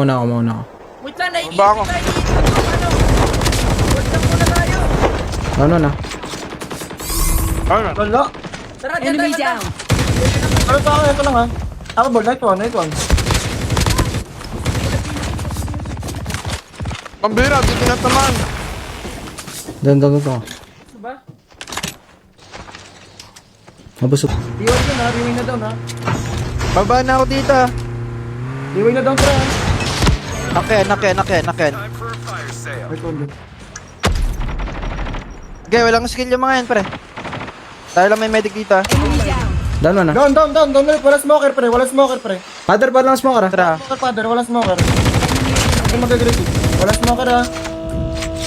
Muna ako. Wait lang, naiinip Ba ako? tayo dito. Wait lang muna tayo. Ano na? Ano? Wala. Tara, Enemy tara. down. Ano sa akin? Ito lang ha. Ako ball, night one. Pambira, dito na taman. Doon. Ano ba? Mabusog. Rewind yun ha, rewind na down ha. Baba na ako dito. Rewind na down tara ha. Naken. Night one. Okay, walang skill yung mga yan, pre. Tayo lang may medic dito. Enemy down. Down na. Down ulit. Wala smoker pre. Father pa lang smoker ah. Tara. Smoker father, wala smoker. Hindi mag-aggressive. Wala smoker ha.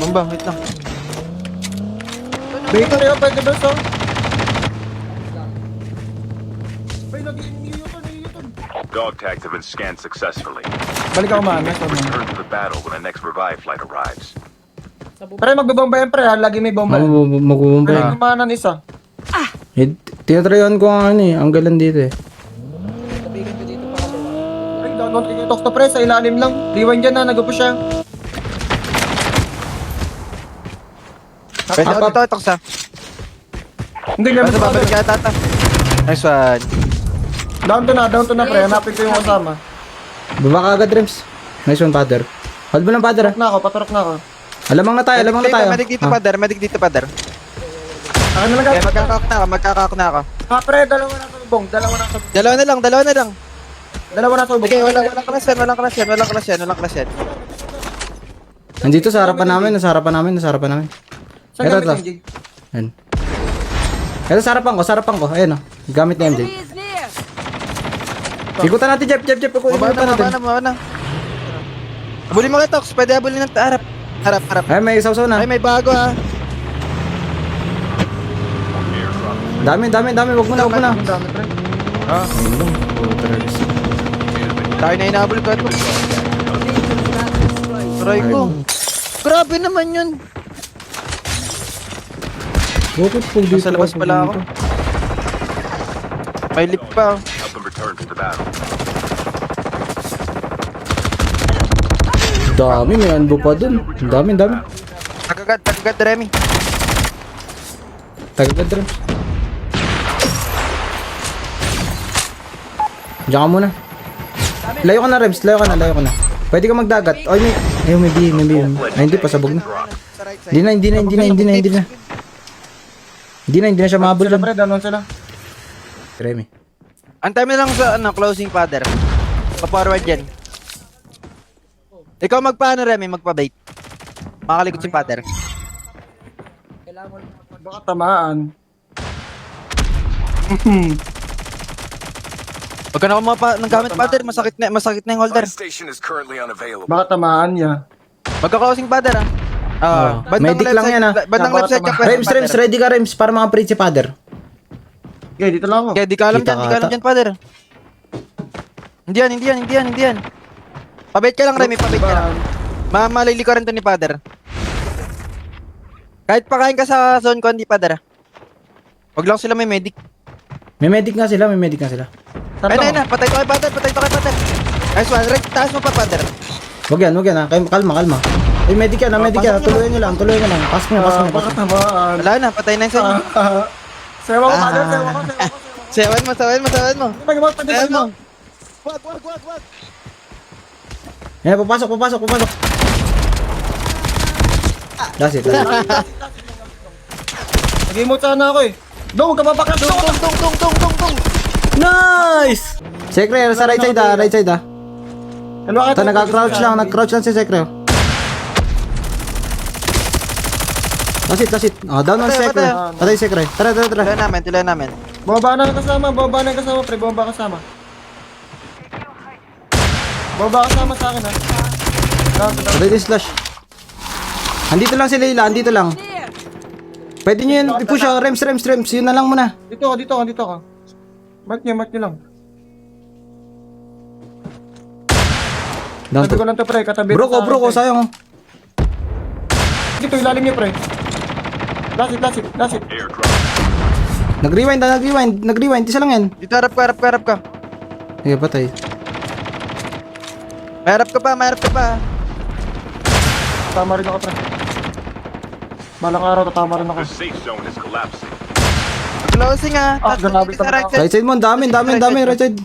Bamba, wait lang. Bacon yun, pwede ba so? Ay, nag-i-yuton. Dog tags have been scanned successfully. Balik ako man, nice one. Return to the battle when the next revive flight arrives. Pre, magbabomba yan pre ha, lagi may bomba. Magbubumbay. Ay, kumanan isa. Tinatryan ko ang ano eh. Ang galan dito eh. Ay, download kayo talk to pre, sa ilalim lang. Rewind dyan na, nag-upo siya. Pwede ako dito, Tox, ha? Hindi niya Basta babalik ka tata. Nice one. Down to na pre, hanapin ko yung kasama. Baba ka agad, Rems. Nice one, Father. Hold mo lang, Father ah. Paturok na ako. Alamang na tayo. Medic dito, Father. Medic dito, Father. Akin na lang Okay, guys. magkakak na ako. Ha pre, dalawa na subong. Dalawa na lang. Dalawa na subong. Okay, walang clash yan. Nandito sa harapan namin. Nasa harapan namin. Saan Ito, gamit ito. yung jig? Ayan. Ito sa harapan ko. Ayan o. Gamit ni MJ. Enemy is near. Ikutan natin, Jeff. Ikutan natin. Maba na. Abulin mo kay Tox. Pwede abulin ng harap. Ay, may isaw-saw na. Ay, may bago, ha. Dami. Wag mo na. Ang dami pre. Ayun lang. Tayo na inabol ko ito. Try ko. Grabe naman yun. Bakit po dito? Nasa labas pala ako. May lip pa. Help them return to the battle. Dami, may anbo pa dun. Dami. Tagagad, Remy. Tagad rin. Diyan ka muna. Layo ka na, Rems. Layo ka na. Pwede ka magdagat. Ay, may B. Ay, hindi, pasabog na. Hindi na siya mahabol Sila dyan. pre, down sila. Remy. Antay mo lang sa closing, Father. Pa-forward yan. Ikaw magpaano, Remy? Magpa-bait. Makakalikot si Father. Baka tamaan. Huwag ka na kumapa ng gamit, Father. Masakit na yung holder. Station is currently unavailable. Baka tamaan niya. Magka-closing, Father, ha? Medic lang yan, ha? Bandang left side, check west, Rems, ready ka, Rems, para makaprint si Father. Okay, dito lang ako. Okay, di ka alam Kita dyan, ka ata. Father. Hindi yan. Pabait ka lang, Remy, pabait ka lang. Malili ka rin to ni Father. Kahit pakain ka sa zone ko, hindi, Father, ha? Wag lang sila may medic. May medic nga sila. Ayun na, patay to kay Father. Nice one, right, taas mo pa, Father. Wag yan, ha? Kalma. Ay, medic yan. Tuloy nyo lang. Pas mo. Baka tamaan. Wala na, patay na yung sa inyo. Sewa ko, father, sewa ko. Sayawan mo. Sayawan mo. Wag. Ayan, papasok. That's it. Nag-emote sana ako eh. Dong, kababaklas. Tung. Nice! Sekre, sa right side ah. Ano ka? Ito, nag-crouch lang si Sekre. That's it. Oh, down on Sekre. Patay Sekre. Tara. Tuloy namin. Baba na yung kasama, pre. Baba kasama. Baba kasama sa akin ha. Patay din slash. Andito lang si Leila, Near. Pwede nyo yun, i-push ah. Rems. Yun na lang muna. Dito ka. Mark niyo lang. Down Sabi to. ko lang to pre, katabi. Bro ko, sayang oh. Dito, ilalim niyo pre. Last it. Airdrop. Nag-rewind. Isa lang yan. Dito harap ka. Okay, patay. Mayarap ka pa. Tama rin ako, pre. Balang araw, tatama rin ako. The safe zone is collapsing. Closing ah. Ah, Tapos grabe dito sa ka right ba? side. Right side mo, ang dami, right side.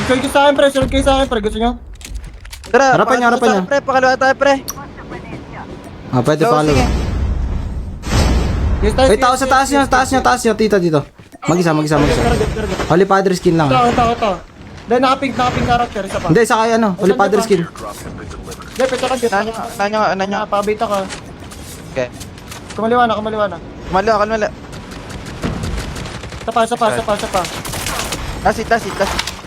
Sunod kayo sa akin, pre. Sunod kayo sa akin, pre. Gusto nyo? Tara, Harapan niya, harapan niya. Pre, pakalawa tayo, pre. Ah, pwede follow. Closing eh. Yes, tayo. Wait, tao sa taas niya, dito. Mag-isa. Holy Father skin lang. Ito. Dahil nakapink character, isa pa. Hindi, sa kaya ano, Holy Father skin. Airdrop has been delivered. Dahil, pito lang, pito. Nanyo. Napabita ka. Okay. Kumaliwa na. Kalmala. Isa pa. Tasit.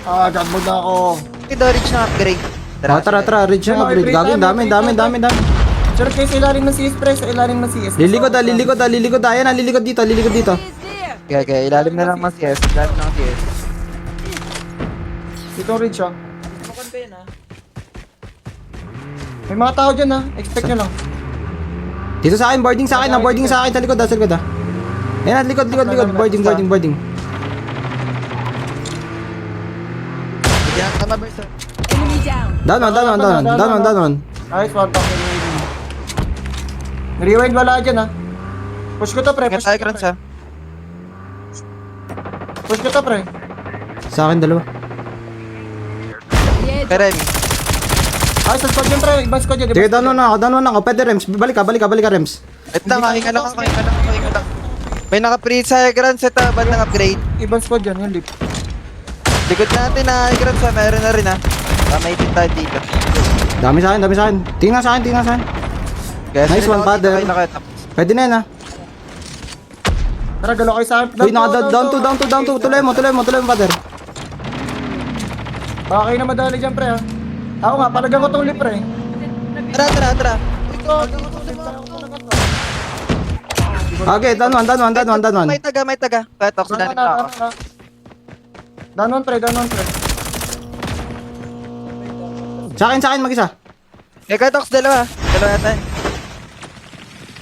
Ah, God mode na ako. Ito, reach na upgrade. Tara, reach yung upgrade. Gagawin, dami. Sunod kayo sa ilalim ng CS, pre. Sa ilalim ng CS. Lilikod. Ayan, lilikod dito. Okay, ilalim na lang ng CS. Dito ang ridge, ah. Mukhang ko yan, May mga tao dyan, ah. Expect nyo lang. Dito sa akin, boarding sa akin, sa likod ah. Ayan, likod, boarding. Sige, tama ba ito? Enemy down. Down one. Nice, one top. Rewind wala dyan, ah. Push ko to, pre. Ingat tayo, Krans ha. Push ko to, pre. Sa akin, dalawa. Kay Remy. Ay, sa squad yun, pre. Ibang squad yun. Sige, down one ako. Pwede rems. Balik ka, rems. Wait lang, hinga lang. May naka-pre sa Krans ito, bandang upgrade. Ibang squad yan, yung lip. Likod natin na Krans ha, meron na rin ha. May itin tayo dito. Dami sa akin. Tingnan sa akin. Kaya Nice sila one, ako dito, father. kayo nakatap. Pwede na yan ah. Tara, galaw kayo sa akin. Uy, down to. Tuloy mo, father. Baka kayo na madali dyan, pre, ha. Ako nga, palagyan ko tong lip, pre. Tara. Okay, down one. May taga. Kaya talk sila nito ako. Down one, pre. Sa akin, mag-isa. Kaya talks dalawa yata.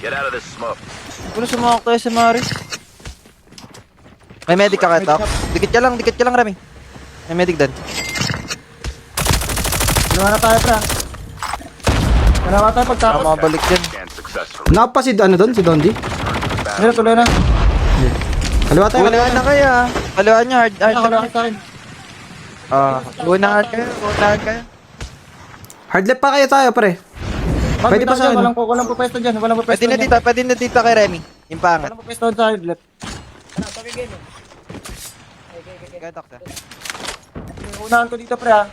Get out of this smoke. Puno sumawak tayo sa Maris. May medic ka kaya talks. Dikit ka lang Rami. May medic din. Ginawa na tayo, pre, ha. Ginawa tayo pagtapos. Mabalik dyan. Scan successfully. Napa si Dondi. Hindi, tuloy na. Kaliwa tayo. Unahan na kayo ha. Paluhan nyo hard. Wala kayo sa akin. Unahan kayo. Hard left pa kayo tayo, pre. Pwede pa sa akin. Walang pupwesto dyan. Pwede na dito kay Remy. Yung pangat. Walang pupwesto sa side left. Pakigame eh. Kaya talks ha. Unahan ko dito, pre, ha.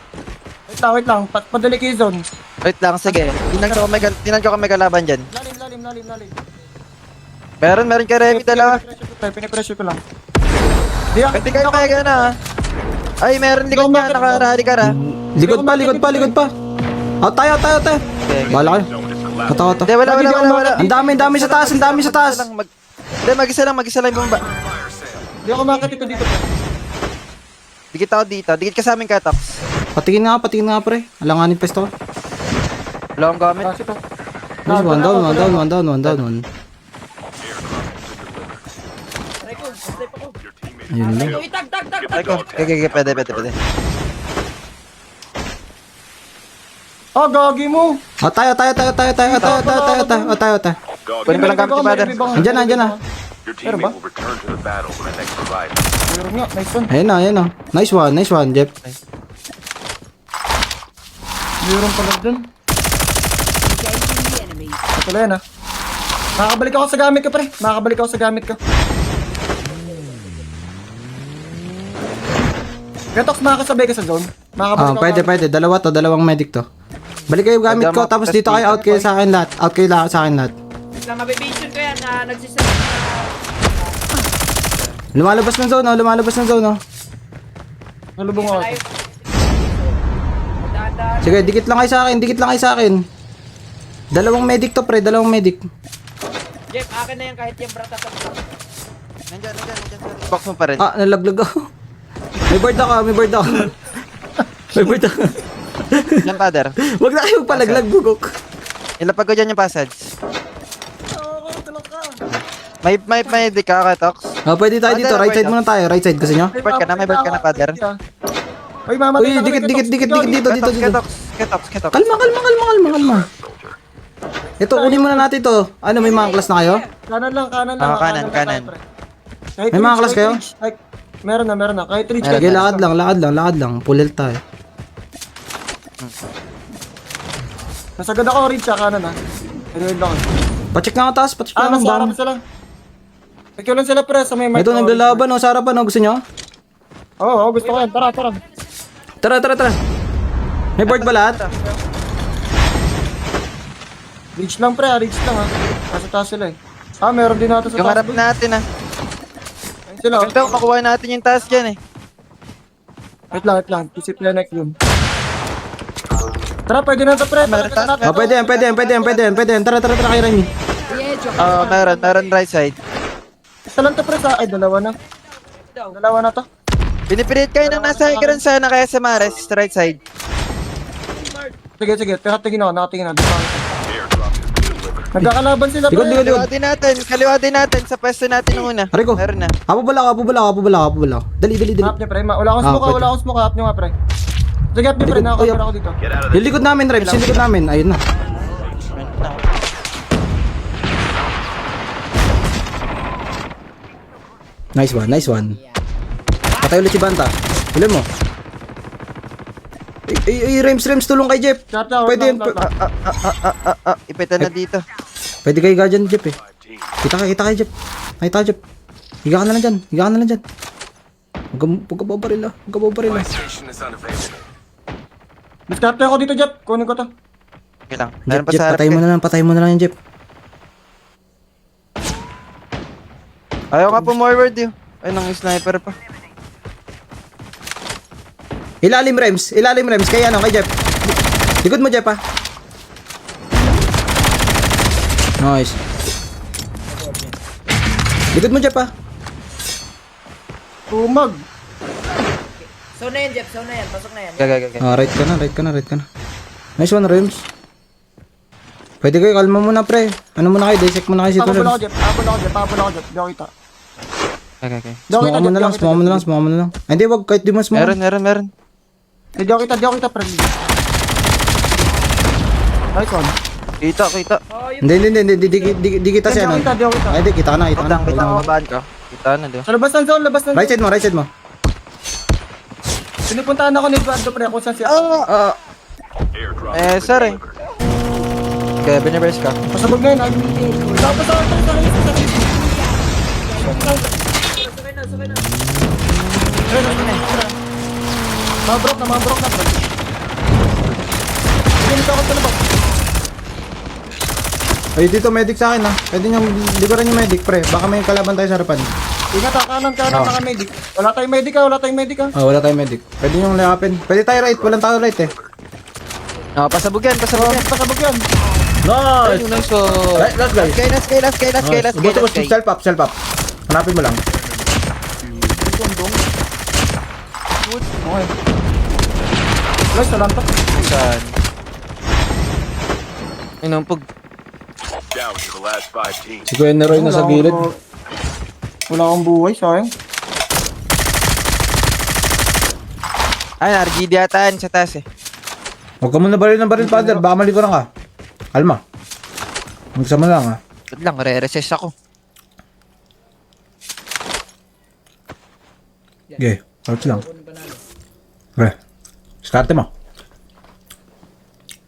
Wait lang. Padali kayo zone. Wait lang, sige. Tinan ko kung may kalaban dyan. Lalim. Meron kay Remy dalawa. Pinipressure ko lang. Pwede kayo mega na ha. Ay, meron likod niya. Nakarali ka ha. Likod pa. Tayo. Okay. Bala kayo. Zone is collapsing. Kata. Hindi, wala. Ang dami sa taas. Hindi, mag-isa lang bumaba. Hindi ako makakita dito, pre. Dikit ako dito. Dikit ka sa amin, Katox. Patingin nga, pre. Alanganin pesto ko. Wala akong gamit. Kasi to. Nice, one down. Try ko. Step ako. Ayun lang. Uy, tag. Ay ko. Okay, pwede. Oh, gagi mo. Tayo. Dog, Kunin ko lang gamit ni Father. Andyan na. your teammate will return to the battle when the next revive. Meron nga, nice one. Ayan na. Nice one, Jeff. Meron pala dun. Engaging the enemy. Tuloy yan, ha. Makakabalik ako sa gamit ko. Gatox, makakasabay ka sa zone. Makakabalik ako. Pwede. Dalawang medic to. Balik kayo gamit ko, tapos dito kayo out kayo sa akin lahat. Wait lang, mabibation ko yan na nagsisabi na... Lumalabas ng zone, oh. Nalubong ako. Malayo. Dahan-dahan. Sige, dikit lang kayo sa akin. Dalawang medic to, pre. Jeff, akin na yan kahit yung brata sa block. Nandiyan. Box mo pa rin. Nalaglag ako. May board ako. Yan, Father. Wag na kayo palaglag, bugok. Ilapag ko dyan yung passage. May di ka, Katox. Pwede tayo dito. Right side muna tayo. Right side, gusto nyo? May bird ka na, Father. Uy, mama. Uy, dikit dito. Katox. Skitok. Kalma. Ito, kunin muna natin to. Ano, may mga class na kayo? Kanan lang. Kanan. lang tayo, pre. Kahit May mga reach, class kahit kayo? reach. Ay, meron na. Kahit reach. Sige, lakad lang. Full health tayo. Nasagad ako, reach sa kanan ha. Reload lang. Pacheck na ako taas, pacheck na ako. Nasa harap sila. Ikaw lang sila, pre, sa may mic. Ito, naglalaban, oh, sa harapan, oh. Gusto nyo? Oo, gusto ko yan. Tara. Tara. May board ba lahat? Reach lang, pre, reach lang ha. Nasa taas sila eh. Meron din natin sa Yung taas. harap natin Ayun sila. Ito, makuha natin yung task dyan eh. Wait lang. Isip lang next room. Tara, pwede na ito, pre. Oh, pwede yan. Tara, kay Remy. Meron right side. Isa lang ito, pre, sa... Ay, dalawa na. Dalawa na to. Pinipilit kayo ng nasa higran sana kaya sa Mares, right side. Sige. Nakatingin ako. Dito ako. Airdrop has been delivered. Nagkakalaban sila, pre. Likod. Kaliwa din natin sa pwesto natin nung una. Aray ko. Meron na. Apo bala ako. Dali. Hap niya, pre. Wala akong smoke, pwede. Hap niyo nga, pre. Sige, hap niyo, pre. Nakakapira ako dito. Get out of Yung likod namin, Reps. Yung likod namin. Ayun na. Nice one. Patay ulit si Banta. Huli mo. Rems, tulong kay Jeff. Pwede yan. Ipitan na dito. Pwede kayo ga dyan, Jeff eh. 5 teams. Kita kay Jeff. Nakita Jeff. Higa ka na lang dyan. Huwag ka babaril ah. My station is unavailable. Discard ako dito, Jeff. Kunin ko to. Okay lang. Meron pa Jeff, sa harap. patay mo na lang yan, Jeff. Ayaw ka forward yun. Ay, nang sniper pa. Ilalim Rems. Kay Jeff. Likod mo, Jeff ah. Nice. Likod mo, Jeff ah. Tumag. So na yan, Jeff. Pasok na yan. Gagagagag. Right ka na. Nice one, Rems. Pwede kayo, kalma muna, pre. Ano muna kayo, dissect muna kayo Habol ako, sitwasyon. Jeff. Habol ako, Jeff. Di ako kita. Gagagag. Smoke mo na lang. Ay, hindi, wag, kahit di mo smoke. Meron. Di ako kita, pre. Nice one. Kita. Oh, yung Hindi kita siya nun. Di ako kita. Ay, hindi, kita ka na. Kita ko mabaan ka. Kita na di ba? Sa labas ng zone. Right side mo. Pinipuntahan ako ni Eduardo, pre. Kung saan siya. Airdrop Eh, has sir been eh. delivered. Kaya binibers ka. Pasabog na yun. Tapos ako. sakay na. Mabrok na, pre. Pinito ako sa labas. Ay, dito medic sa akin ha. Pwede nyo, likuran yung medic, pre. Baka may kalaban tayo sa harapan. Ingat ha, kanan, naka-medic. Wala tayong medic ha. Wala tayong medic. Pwede nyo lakapin. Pwede tayo right, walang tayo right eh. Pasabog yan. Pasabog yan. Nice! Nice so. Last guy. Last guy. Self up. Hanapin mo lang. Okay. Guys, salam to. Saan? Inumpog. Down to the last 5 teams. Si Kuya Neroy nasa gilid. Wala akong buhay, sayang. Ay, RGD yata yan sa taas eh. Huwag ka muna baril ng baril, father. Baka malikuran ka. Kalma. Magsama lang ha. Ba't lang, re-recess ako. Okay, crouch lang. Pre, starte mo.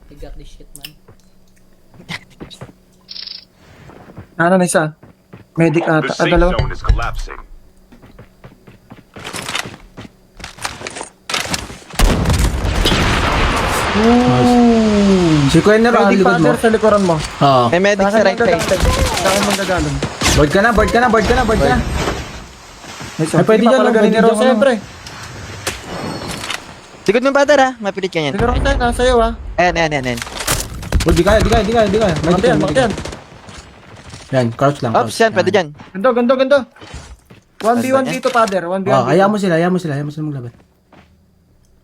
I got this shit, man. Ano na isa? Medic The ata. safe Dalawa. zone is collapsing. Si Kuya Neroy, Medic likod mo. father sa likuran mo. Oo. May medic sa right side. Saan mo gagaling? Board ka na. Nice Ay, pwede dyan, papalaganin ni pwede Rose, dyan, siyempre. Likod mo brother ha. Mapilit ka yan. Sige, Rose, nasa iyo ha. Ayan. Board, di kaya. Bakit yan, bakit yan? Yan, crouch lang. Ops yan, pwede dyan. Ganda. 1v1 dito, father. 1v1 Oh, dito. hayaan mo sila maglaban.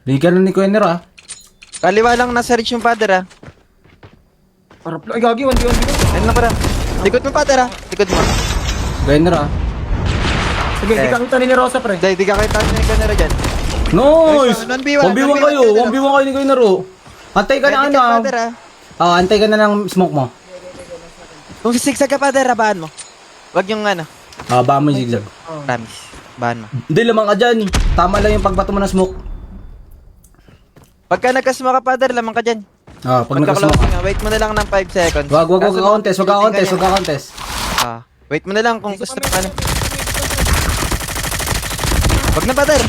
Ligan na ni Kuya Nero ah. Kaliwa lang nasa reach yung father ha. Ay, gagi, 1v1 dito. Ayun lang para. Likod mo father ha. Likod mo. Kuya Nero ah. Sige, di ka kita ni Rosa, pre. Di ka kita sa kanila dyan. Nice! 1v1 1v1 kayo ni Kuya Nero. Antay ka na Ready ano. Father, ah. Antay ka na ng smoke mo. Kung sisigsag ka, Father, bahan mo. Wag yung ano. Baka mo yung zigzag. Promise. Bahan mo. Hindi, lamang ka dyan. Tama lang yung pagbato mo ng smoke. Pagka nagkasma ka, Father, lamang ka dyan. Pag Pagka nagka-smoke closing ka. wait mo na lang ng 5 seconds. Wag Kaso ka-contest, wag ka-contest, ganyan. wag ka-contest. Wait mo na lang kung gusto mo ano. Wag na, Father.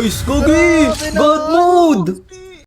Nice! Gogi! God mode!